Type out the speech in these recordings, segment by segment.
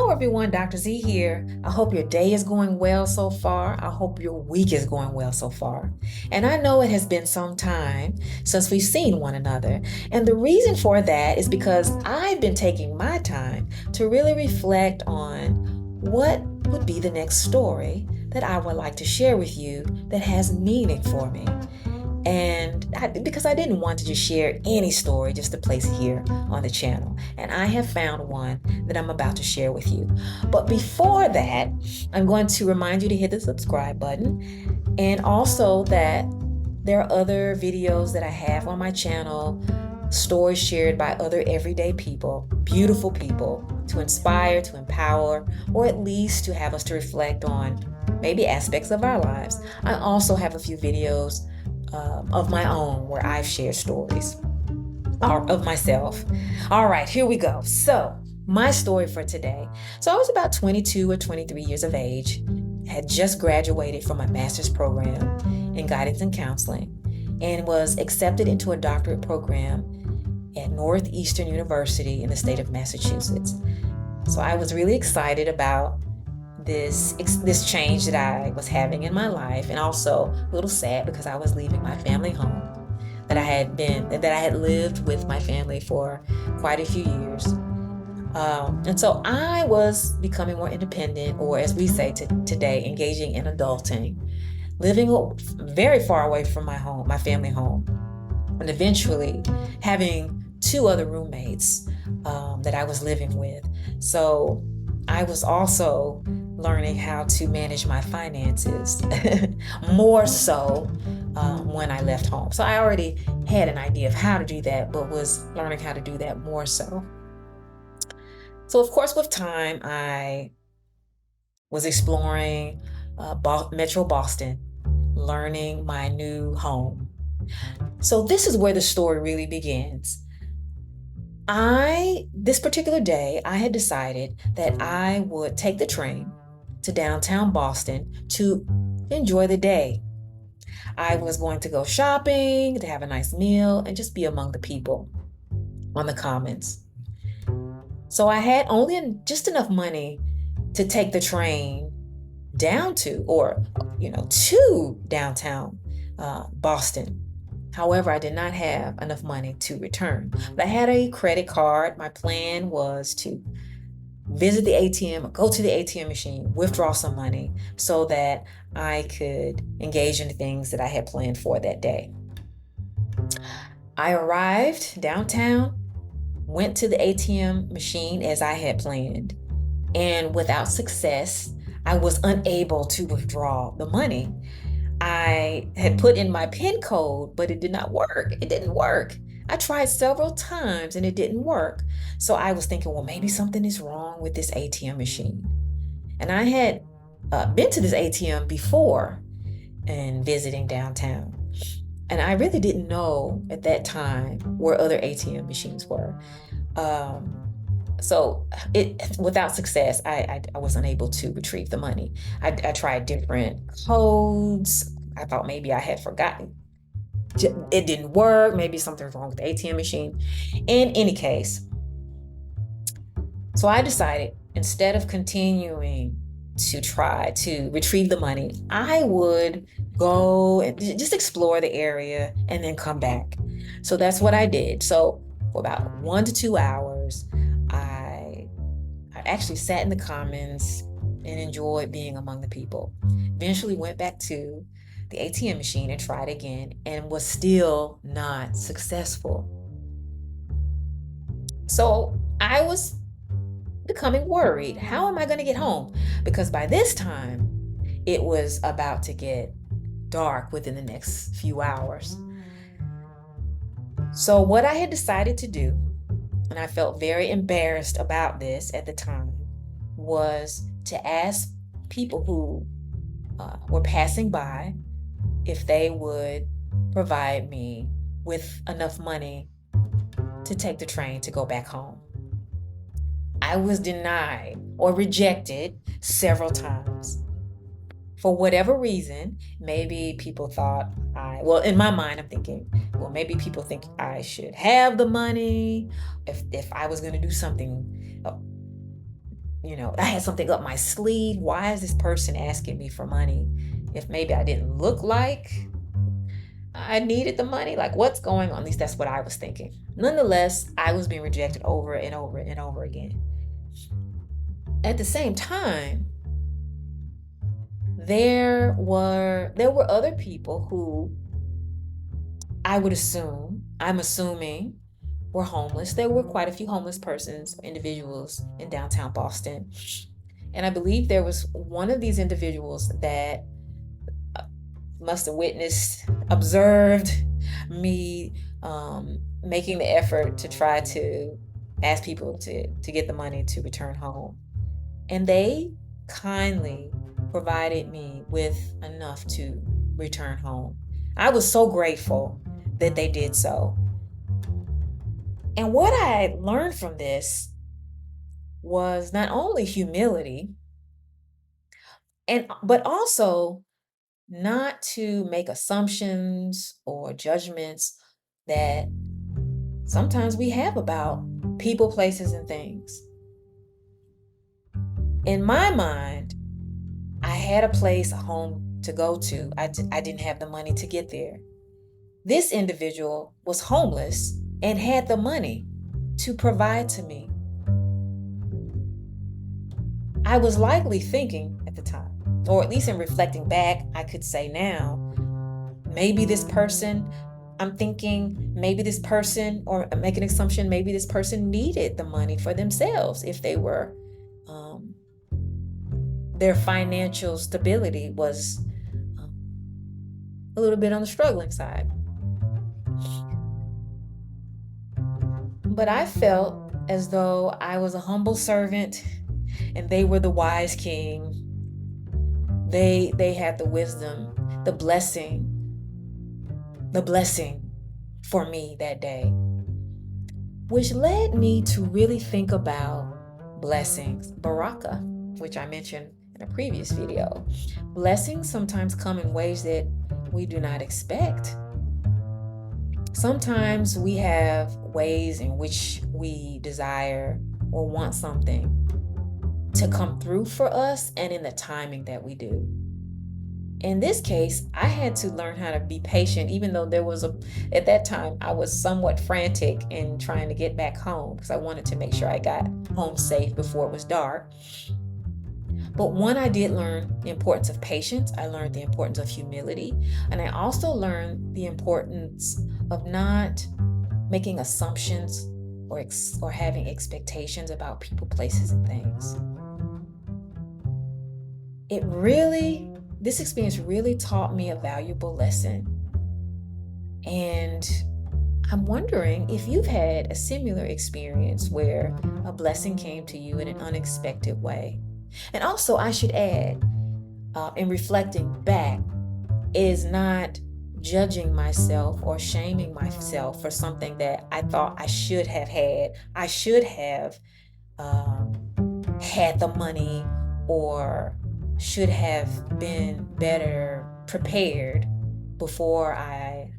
Hello, everyone. Dr. Z here. I hope your day is going well so far. I hope your week is going well so far. And I know it has been some time since we've seen one another. And the reason for that is because I've been taking my time to really reflect on what would be the next story that I would like to share with you that has meaning for me. Because I didn't want to just share any story just to place it here on the channel. And I have found one that I'm about to share with you. But before that, I'm going to remind you to hit the subscribe button, and also that there are other videos that I have on my channel, stories shared by other everyday people, beautiful people, to inspire, to empower, or at least to have us to reflect on maybe aspects of our lives. I also have a few videos of my own where I've shared stories of myself. All right, here we go. So, my story for today. So, I was about 22 or 23 years of age, had just graduated from my master's program in guidance and counseling, and was accepted into a doctorate program at Northeastern University in the state of Massachusetts. So, I was really excited about this change that I was having in my life, and also a little sad because I was leaving my family home that I had lived with my family for quite a few years. And so I was becoming more independent, or as we say today, engaging in adulting, living very far away from my family home, and eventually having two other roommates that I was living with. So I was also learning how to manage my finances more so when I left home. So I already had an idea of how to do that, but was learning how to do that more so. So, of course, with time, I was exploring Metro Boston, learning my new home. So this is where the story really begins. This particular day, I had decided that I would take the train to downtown Boston to enjoy the day. I was going to go shopping, to have a nice meal, and just be among the people on the commons. So I had only just enough money to take the train down to downtown Boston. However, I did not have enough money to return. But I had a credit card. My plan was to visit the ATM, go to the ATM machine, withdraw some money so that I could engage in the things that I had planned for that day. I arrived downtown, went to the ATM machine as I had planned, and without success, I was unable to withdraw the money. I had put in my PIN code, but it did not work. It didn't work. I tried several times and it didn't work. So I was thinking, well, maybe something is wrong with this ATM machine. And I had been to this ATM before and visiting downtown. And I really didn't know at that time where other ATM machines were. So without success, I was unable to retrieve the money. I tried different codes. I thought maybe I had forgotten. It didn't work. Maybe something's wrong with the ATM machine. In any case, so I decided instead of continuing to try to retrieve the money, I would go and just explore the area and then come back. So that's what I did. So for about 1 to 2 hours, I actually sat in the commons and enjoyed being among the people. Eventually went back to the ATM machine and tried again and was still not successful. So I was becoming worried. How am I going to get home? Because by this time, it was about to get dark within the next few hours. So what I had decided to do, and I felt very embarrassed about this at the time, was to ask people who were passing by if they would provide me with enough money to take the train to go back home. I was denied or rejected several times. For whatever reason, maybe people thought in my mind, I'm thinking, well, maybe people think I should have the money if I was going to do something I had something up my sleeve. Why is this person asking me for money? If maybe I didn't look like I needed the money, like what's going on? At least that's what I was thinking. Nonetheless, I was being rejected over and over and over again. At the same time, there were other people who I'm assuming were homeless. There were quite a few homeless persons, individuals in downtown Boston. And I believe there was one of these individuals that must have observed me making the effort to try to ask people to get the money to return home. And they kindly provided me with enough to return home. I was so grateful that they did so. And what I learned from this was not only humility, but also not to make assumptions or judgments that sometimes we have about people, places, and things. In my mind, I had a place, a home to go to. I didn't have the money to get there. This individual was homeless and had the money to provide to me. I was likely thinking at the time, or at least in reflecting back, I could say now, maybe this person, I'm thinking maybe this person, or make an assumption, maybe this person needed the money for themselves if they were, their financial stability was a little bit on the struggling side. But I felt as though I was a humble servant and they were the wise king. They had the wisdom, the blessing for me that day, which led me to really think about blessings, baraka, which I mentioned in a previous video. Blessings sometimes come in ways that we do not expect. Sometimes we have ways in which we desire or want something to come through for us and in the timing that we do. In this case, I had to learn how to be patient, even though at that time, I was somewhat frantic in trying to get back home because I wanted to make sure I got home safe before it was dark. But one, I did learn the importance of patience. I learned the importance of humility. And I also learned the importance of not making assumptions or having expectations about people, places, and things. This experience really taught me a valuable lesson. And I'm wondering if you've had a similar experience where a blessing came to you in an unexpected way. And also, I should add, in reflecting back, is not judging myself or shaming myself for something that I thought I should have had. I should have had the money or should have been better prepared before I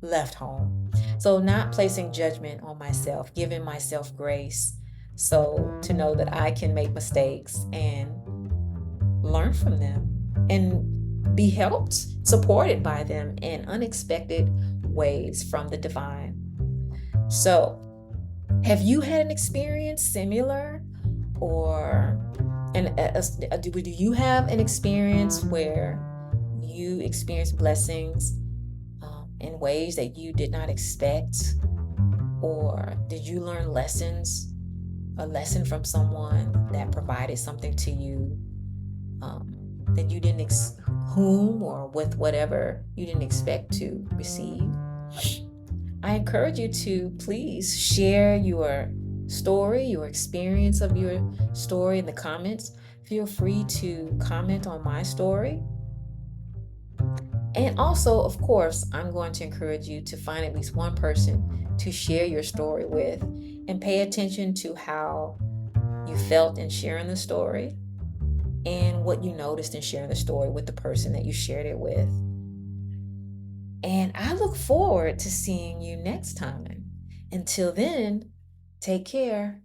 left home. So not placing judgment on myself, giving myself grace, so to know that I can make mistakes and learn from them and be helped, supported by them in unexpected ways from the divine. So have you had an experience similar, do you have an experience where you experienced blessings in ways that you did not expect? Or did you learn a lesson from someone that provided something to you that you didn't whom or with whatever you didn't expect to receive? I encourage you to please share your story, your experience of your story in the comments. Feel free to comment on my story. And also, of course, I'm going to encourage you to find at least one person to share your story with and pay attention to how you felt in sharing the story and what you noticed in sharing the story with the person that you shared it with. And I look forward to seeing you next time. Until then, take care.